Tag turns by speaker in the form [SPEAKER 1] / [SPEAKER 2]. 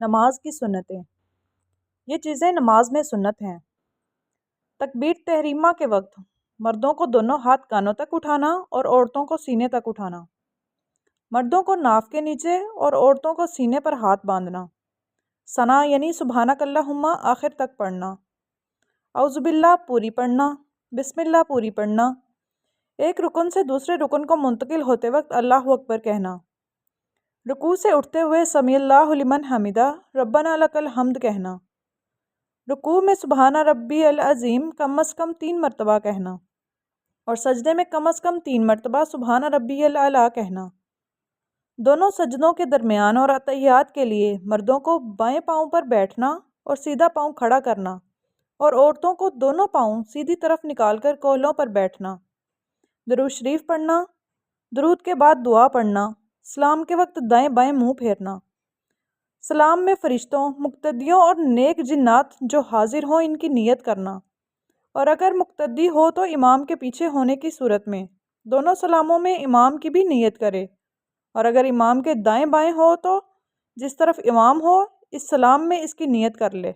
[SPEAKER 1] نماز کی سنتیں۔ یہ چیزیں نماز میں سنت ہیں۔ تکبیر تحریمہ کے وقت مردوں کو دونوں ہاتھ کانوں تک اٹھانا اور عورتوں کو سینے تک اٹھانا، مردوں کو ناف کے نیچے اور عورتوں کو سینے پر ہاتھ باندھنا، ثنا یعنی سبحانک اللہم آخر تک پڑھنا، اعوذ باللہ پوری پڑھنا، بسم اللہ پوری پڑھنا، ایک رکن سے دوسرے رکن کو منتقل ہوتے وقت اللہ اکبر کہنا، رکوع سے اٹھتے ہوئے سمیع اللہ لمن حمدہ ربنا لک الحمد کہنا، رکوع میں سبحان ربی العظیم کم از کم 3 مرتبہ کہنا اور سجدے میں کم از کم 3 مرتبہ سبحان ربی الاعلیٰ کہنا۔ دونوں سجدوں کے درمیان اور اتحیات کے لیے مردوں کو بائیں پاؤں پر بیٹھنا اور سیدھا پاؤں کھڑا کرنا اور عورتوں کو دونوں پاؤں سیدھی طرف نکال کر کوہلوں پر بیٹھنا، درود شریف پڑھنا، درود کے بعد دعا پڑھنا، سلام کے وقت دائیں بائیں منہ پھیرنا، سلام میں فرشتوں، مقتدیوں اور نیک جنات جو حاضر ہوں ان کی نیت کرنا، اور اگر مقتدی ہو تو امام کے پیچھے ہونے کی صورت میں دونوں سلاموں میں امام کی بھی نیت کرے، اور اگر امام کے دائیں بائیں ہو تو جس طرف امام ہو اس سلام میں اس کی نیت کر لے۔